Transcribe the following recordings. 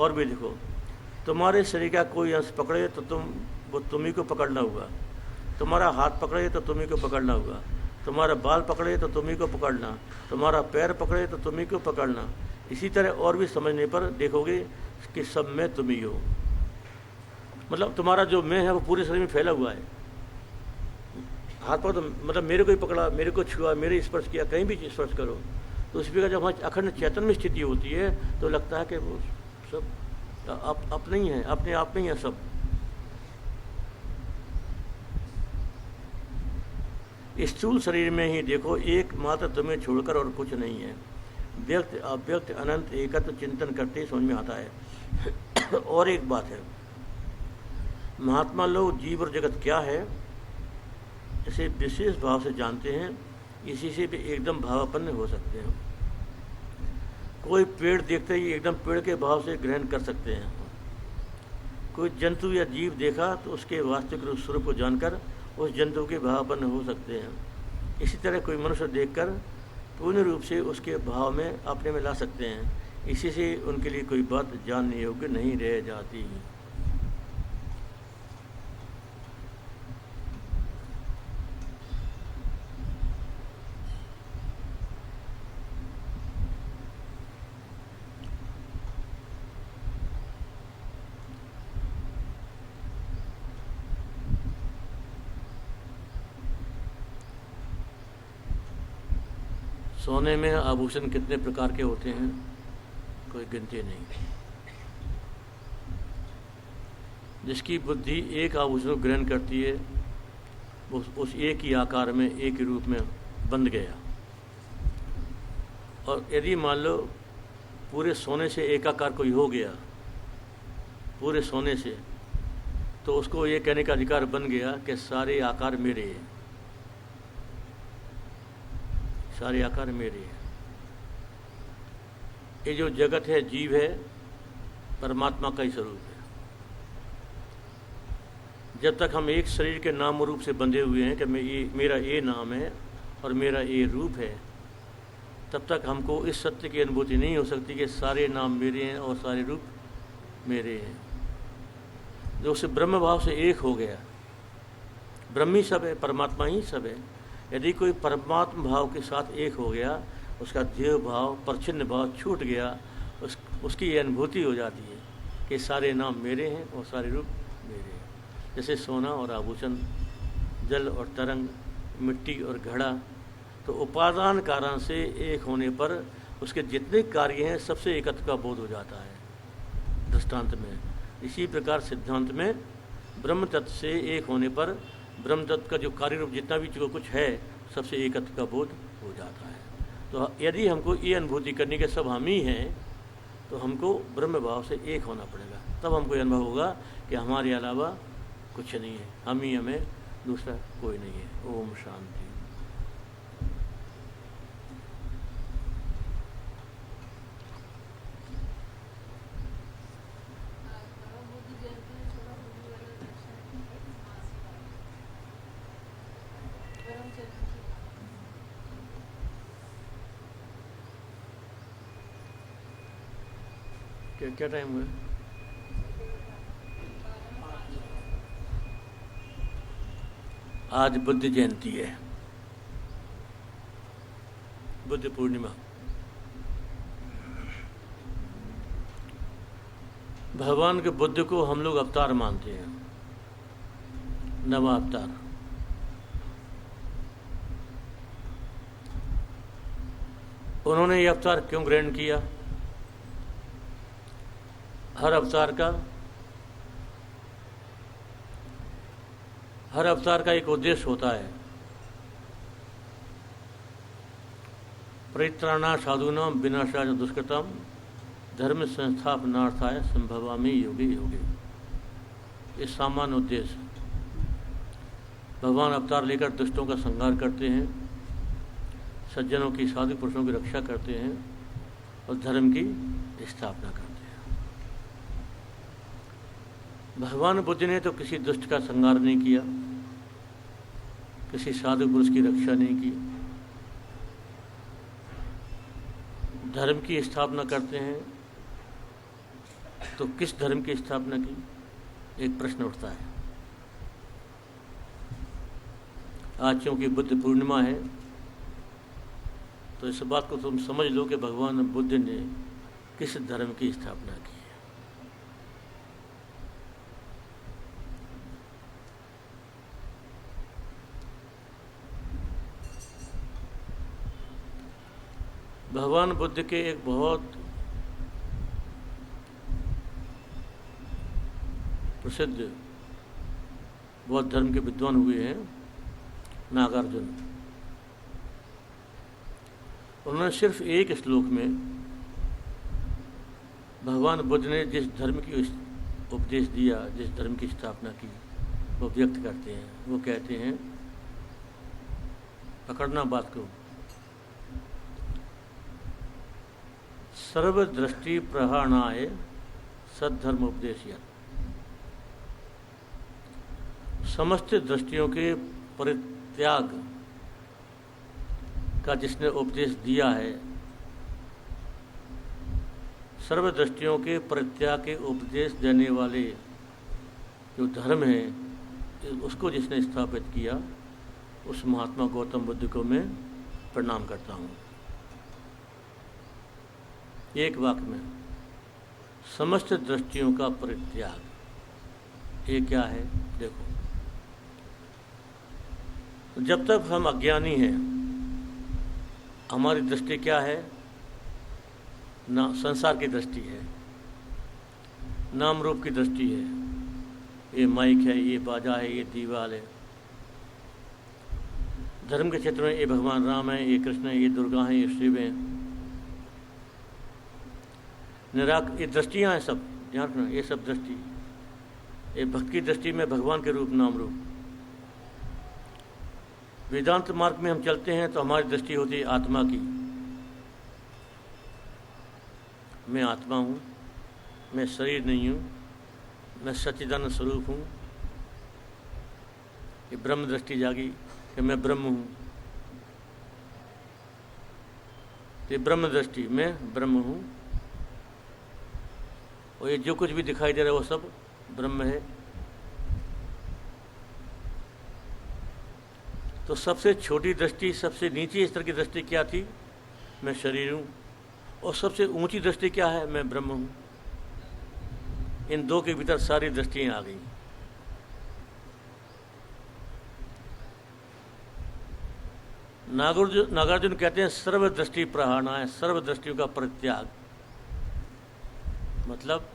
और भी देखो, तुम्हारे शरीर का कोई अंश पकड़े तो वो तुम्ही को पकड़ना होगा, तुम्हारा हाथ पकड़े तो तुम्ही को पकड़ना होगा, तुम्हारा बाल पकड़े तो तुम्ही को पकड़ना, तुम्हारा पैर पकड़े तो तुम्ही को पकड़ना। इसी तरह और भी समझने पर देखोगे कि सब में तुम ही हो। मतलब तुम्हारा जो मैं है वो पूरे शरीर में फैला हुआ है। हाथ पर तो मतलब मेरे को ही पकड़ा, मेरे को छुआ, मेरे स्पर्श किया, कहीं भी स्पर्श करो तो उस प्रकार जब वहाँ अखंड चैतन्य में स्थिति होती है तो लगता है कि वो सब अपने ही है, अपने आप में ही है सब। स्थूल शरीर में ही देखो एकमात्र तुम्हें छोड़कर और कुछ नहीं है। व्यक्त अव्यक्त अनंत एकत्व चिंतन करते समझ में आता है। और एक बात है, महात्मा लोग जीव और जगत क्या है इसे विशेष भाव से जानते हैं, इसी से भी एकदम भावापन्न हो सकते हैं। कोई पेड़ देखते ही एकदम पेड़ के भाव से ग्रहण कर सकते हैं। कोई जंतु या जीव देखा तो उसके वास्तविक स्वरूप को जानकर उस जंतु के भावापन्न हो सकते हैं। इसी तरह कोई मनुष्य देखकर पूर्ण रूप से उसके भाव में अपने में ला सकते हैं। इसी से उनके लिए कोई बात जानने योग्य नहीं रह जाती। सोने में आभूषण कितने प्रकार के होते हैं, कोई गिनती नहीं। जिसकी बुद्धि एक आभूषण को ग्रहण करती है उस एक ही आकार में एक ही रूप में बंध गया। और यदि मान लो पूरे सोने से एकाकार कोई हो गया, पूरे सोने से, तो उसको ये कहने का अधिकार बन गया कि सारे आकार मेरे हैं, सारे आकार मेरे हैं। ये जो जगत है, जीव है, परमात्मा का ही स्वरूप है। जब तक हम एक शरीर के नाम रूप से बंधे हुए हैं कि मेरा ये नाम है और मेरा ये रूप है, तब तक हमको इस सत्य की अनुभूति नहीं हो सकती कि सारे नाम मेरे हैं और सारे रूप मेरे हैं। जो उसे ब्रह्म भाव से एक हो गया, ब्रह्म ही सब है, परमात्मा ही सब है। यदि कोई परमात्मा भाव के साथ एक हो गया, उसका देव भाव, परछिन्न भाव छूट गया, उसकी ये अनुभूति हो जाती है कि सारे नाम मेरे हैं और सारे रूप मेरे हैं। जैसे सोना और आभूषण, जल और तरंग, मिट्टी और घड़ा, तो उपादान कारण से एक होने पर उसके जितने कार्य हैं सबसे एकत्व का बोध हो जाता है दृष्टांत में। इसी प्रकार सिद्धांत में ब्रह्म तत्व से एक होने पर ब्रह्म तत्व का जो कार्य रूप जितना भी जो कुछ है सबसे एकत्व का बोध हो जाता है। तो यदि हमको ये अनुभूति करने के सब हम ही हैं तो हमको ब्रह्म भाव से एक होना पड़ेगा, तब हमको ये अनुभव होगा कि हमारे अलावा कुछ नहीं है, हम ही हमें, दूसरा कोई नहीं है। ओम शांति। क्या टाइम हुआ? आज बुद्ध जयंती है, बुद्ध पूर्णिमा। भगवान के बुद्ध को हम लोग अवतार मानते हैं, नवा अवतार। उन्होंने ये अवतार क्यों ग्रहण किया? हर अवतार का एक उद्देश्य होता है। परित्राणा साधूनां विनाशाय दुष्कृतम धर्म संस्थापनार्थाय संभवामि योगे योगे। ये सामान्य उद्देश्य। भगवान अवतार लेकर दुष्टों का संहार करते हैं, सज्जनों की, साधु पुरुषों की रक्षा करते हैं और धर्म की स्थापना करते हैं। भगवान बुद्ध ने तो किसी दुष्ट का संहार नहीं किया, किसी साधु पुरुष की रक्षा नहीं की, धर्म की स्थापना करते हैं, तो किस धर्म की स्थापना की, एक प्रश्न उठता है। आज चूँकि बुद्ध पूर्णिमा है तो इस बात को तुम समझ लो कि भगवान बुद्ध ने किस धर्म की स्थापना की है। भगवान बुद्ध के एक बहुत प्रसिद्ध बौद्ध धर्म के विद्वान हुए हैं नागार्जुन। उन्होंने सिर्फ एक श्लोक में भगवान बुद्ध ने जिस धर्म की उपदेश दिया, जिस धर्म की स्थापना की, वो व्यक्त करते हैं। वो कहते हैं, पकड़ना बात को, सर्वदृष्टि प्रहाणाय सद्धर्म उपदेशयत्। समस्त दृष्टियों के परित्याग का जिसने उपदेश दिया है, सर्वदृष्टियों के परित्याग के उपदेश देने वाले जो धर्म है, उसको जिसने स्थापित किया, उस महात्मा गौतम बुद्ध को मैं प्रणाम करता हूँ। एक वाक्य में समस्त दृष्टियों का परित्याग, ये क्या है? देखो, जब तक हम अज्ञानी हैं, हमारी दृष्टि क्या है? ना संसार की दृष्टि है, नाम रूप की दृष्टि है। ये माइक है, ये बाजा है, ये दीवार है। धर्म के क्षेत्र में ये भगवान राम है, ये कृष्ण है, ये दुर्गा है, ये शिव है। ये दृष्टियाँ हैं सब, ध्यान रखना, ये सब दृष्टि। ये भक्त की दृष्टि में भगवान के रूप, नाम रूप। वेदांत मार्ग में हम चलते हैं तो हमारी दृष्टि होती है आत्मा की। मैं आत्मा हूँ, मैं शरीर नहीं हूँ, मैं सच्चिदानंद स्वरूप हूँ। ये ब्रह्म दृष्टि जागी कि मैं ब्रह्म हूँ। ये ब्रह्म दृष्टि, मैं ब्रह्म हूँ, और ये जो कुछ भी दिखाई दे रहा है वो सब ब्रह्म है। तो सबसे छोटी दृष्टि, सबसे नीचे स्तर की दृष्टि क्या थी? मैं शरीर हूँ। और सबसे ऊंची दृष्टि क्या है? मैं ब्रह्म हूँ। इन दो के भीतर सारी दृष्टियाँ आ गई। नागार्जुन कहते हैं सर्वदृष्टि प्रहाणाय, सर्वदृष्टियों का परित्याग। मतलब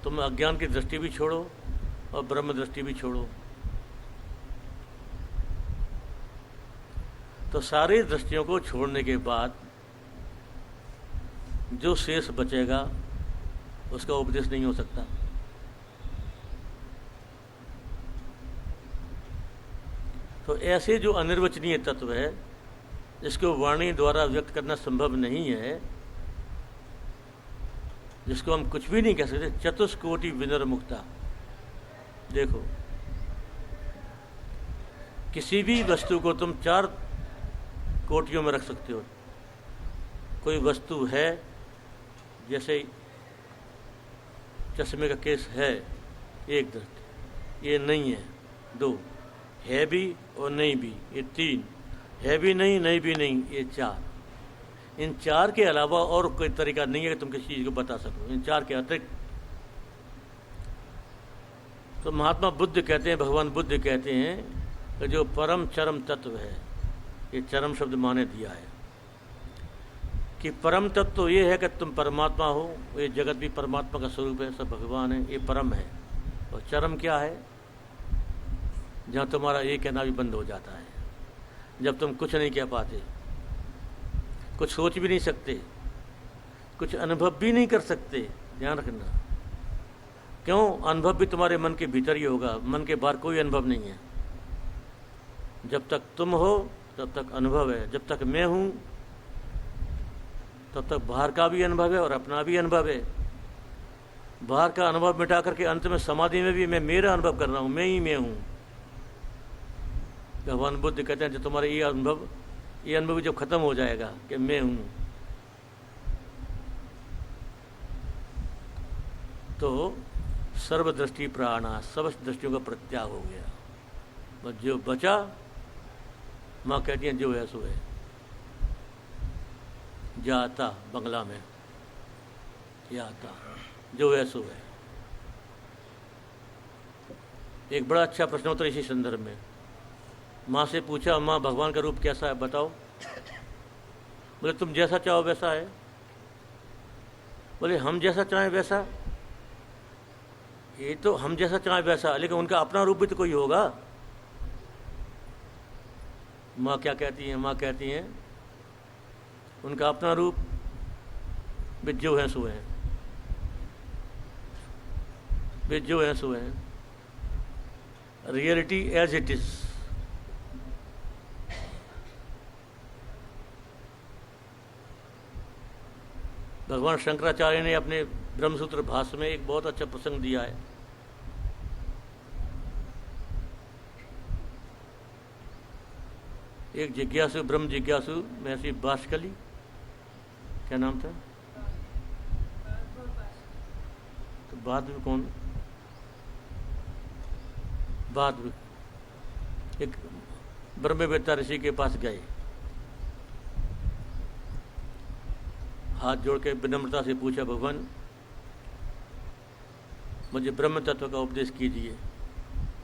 तुम अज्ञान की दृष्टि भी छोड़ो और ब्रह्म दृष्टि भी छोड़ो, तो सारी दृष्टियों को छोड़ने के बाद जो शेष बचेगा उसका उपदेश नहीं हो सकता। तो ऐसे जो अनिर्वचनीय तत्व है, जिसको वाणी द्वारा व्यक्त करना संभव नहीं है, जिसको हम कुछ भी नहीं कह सकते, चतुष्कोटि विनिर्मुक्ता। देखो, किसी भी वस्तु को तुम 4 कोटियों में रख सकते हो। कोई वस्तु है, जैसे चश्मे का केस है, एक दृष्टि, ये नहीं है, 2 है भी और नहीं भी, ये 3 है भी नहीं भी नहीं, ये 4। इन 4 के अलावा और कोई तरीका नहीं है कि तुम किसी चीज़ को बता सको, इन 4 के अतिरिक्त। तो महात्मा बुद्ध कहते हैं, भगवान बुद्ध कहते हैं कि जो परम चरम तत्व है, ये चरम शब्द माने दिया है कि परम तत्व तो ये है कि तुम परमात्मा हो, ये जगत भी परमात्मा का स्वरूप है, सब भगवान है, ये परम है। और चरम क्या है? जहाँ तुम्हारा ये कहना भी बंद हो जाता है, जब तुम कुछ नहीं कह पाते, कुछ सोच भी नहीं सकते, कुछ अनुभव भी नहीं कर सकते। ध्यान रखना, क्यों? अनुभव भी तुम्हारे मन के भीतर ही होगा, मन के बाहर कोई अनुभव नहीं है। जब तक तुम हो तब तक अनुभव है, जब तक मैं हूँ तब तक बाहर का भी अनुभव है और अपना भी अनुभव है। बाहर का अनुभव मिटा करके अंत में समाधि में भी मैं मेरा अनुभव कर रहा हूँ, मैं ही मैं हूँ। भगवान बुद्ध कहते हैं, जो तुम्हारा ये अनुभव जब खत्म हो जाएगा कि मैं हूँ, तो सर्वदृष्टि प्राणा, सब दृष्टियों का प्रत्याग हो गया। बस जो बचा, माँ कहती हैं जो है सो है। जाता बंगला में, जाता जो है सो है। एक बड़ा अच्छा प्रश्नोत्तर इसी संदर्भ में। माँ से पूछा, माँ भगवान का रूप कैसा है बताओ? बोले तुम जैसा चाहो वैसा है। बोले हम जैसा चाहें वैसा? ये तो हम जैसा चाहें वैसा, लेकिन उनका अपना रूप भी तो कोई होगा। माँ क्या कहती हैं? माँ कहती हैं उनका अपना रूप वे जो है सो है, वे जो है सो है। Reality as it is. भगवान शंकराचार्य ने अपने ब्रह्मसूत्र भाष्य में एक बहुत अच्छा प्रसंग दिया है। एक जिज्ञासु, ब्रह्म जिज्ञासु महर्षि बाष्कली, क्या नाम था? तो बाद में कौन? बाद में एक ब्रह्मवेत्ता ऋषि के पास गए, हाथ जोड़ के विनम्रता से पूछा, भगवान मुझे ब्रह्म तत्व का उपदेश कीजिए।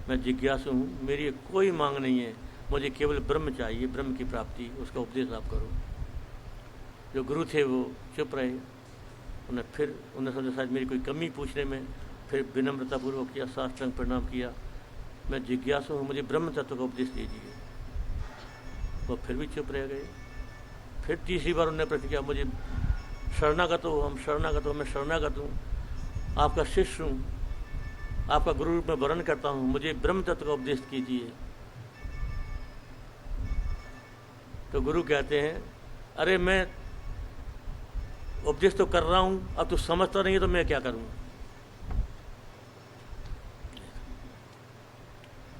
मैं जिज्ञासु हूँ, मेरी कोई मांग नहीं है, मुझे केवल ब्रह्म चाहिए, ब्रह्म की प्राप्ति, उसका उपदेश आप करो। जो गुरु थे वो चुप रहे। उन्हें समझा शायद मेरी कोई कमी पूछने में, फिर विनम्रतापूर्वक किया, साष्टांग प्रणाम किया, मैं जिज्ञासु हूँ, मुझे ब्रह्म तत्व का उपदेश दीजिए। वो फिर भी चुप रह गए। फिर तीसरी बार उन्होंने प्रश्न किया, मुझे शरणागत हो, हम शरणागत हो, मैं शरणागत हूँ, आपका शिष्य हूँ, आपका गुरु रूप में वर्ण करता हूँ, मुझे ब्रह्म तत्व का उपदेश कीजिए। तो गुरु कहते हैं, अरे मैं उपदेश तो कर रहा हूँ, अब तू समझता नहीं है तो मैं क्या करूँ?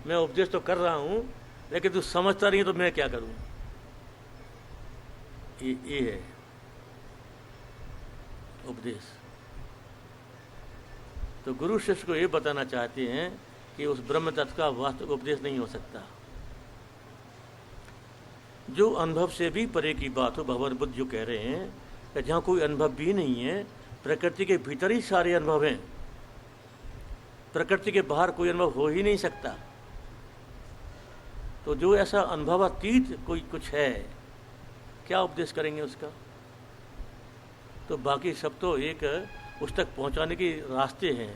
मैं उपदेश तो कर रहा हूँ, लेकिन तू समझता नहीं है तो मैं क्या करूँ? ये है उपदेश। तो गुरु शिष्य को ये बताना चाहते हैं कि उस ब्रह्म तत्व का वास्तविक उपदेश नहीं हो सकता। जो अनुभव से भी परे की बात हो, भगवान बुद्ध जो कह रहे हैं कि जहाँ कोई अनुभव भी नहीं है, प्रकृति के भीतर ही सारे अनुभव हैं, प्रकृति के बाहर कोई अनुभव हो ही नहीं सकता। तो जो ऐसा अनुभवातीत कोई कुछ है, क्या उपदेश करेंगे उसका? तो बाकी सब तो एक उस तक पहुंचाने के रास्ते हैं।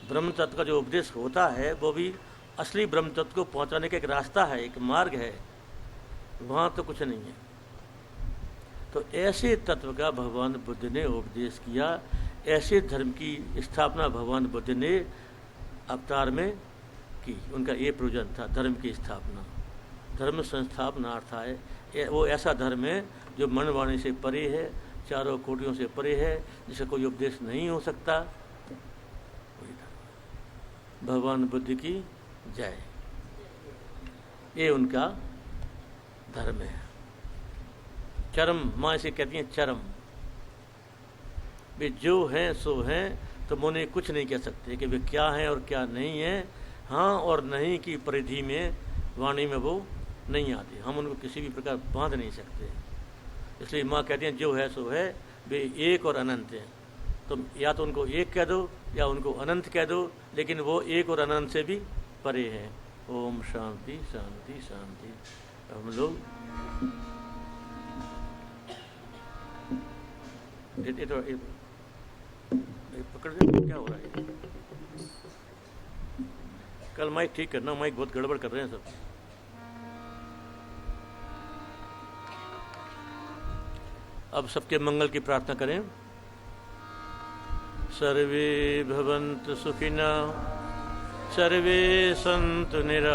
ब्रह्म तत्व का जो उपदेश होता है वो भी असली ब्रह्म तत्व को पहुंचाने का एक रास्ता है, एक मार्ग है, वहाँ तो कुछ नहीं है। तो ऐसे तत्व का भगवान बुद्ध ने उपदेश किया, ऐसे धर्म की स्थापना भगवान बुद्ध ने अवतार में की। उनका ये प्रयोजन था, धर्म की स्थापना। धर्म संस्थापना अर्थ है वो ऐसा धर्म है जो मन वाणी से परे है, चारों कोटियों से परे है, जिसका कोई उपदेश नहीं हो सकता। भगवान बुद्ध की जय। ये उनका धर्म है। चरम, माँ इसे कहती हैं चरम। वे जो हैं सो हैं, तो मुझे कुछ नहीं कह सकते कि वे क्या हैं और क्या नहीं हैं। हाँ और नहीं की परिधि में, वाणी में वो नहीं आते, हम उनको किसी भी प्रकार बांध नहीं सकते। इसलिए माँ कहती हैं जो है सो है, वे एक और अनंत हैं। तुम या तो उनको एक कह दो या उनको अनंत कह दो, लेकिन वो एक और अनंत से भी परे हैं। ओम शांति शांति शांति। हम लोग पकड़ दे, क्या हो रहा है? कल माइक ठीक करना, माइक बहुत गड़बड़ कर रहे हैं सब। अब सबके मंगल की प्रार्थना करें। सर्वे भवन्तु सुखिनः, सर्वे सन्तु निरामयाः।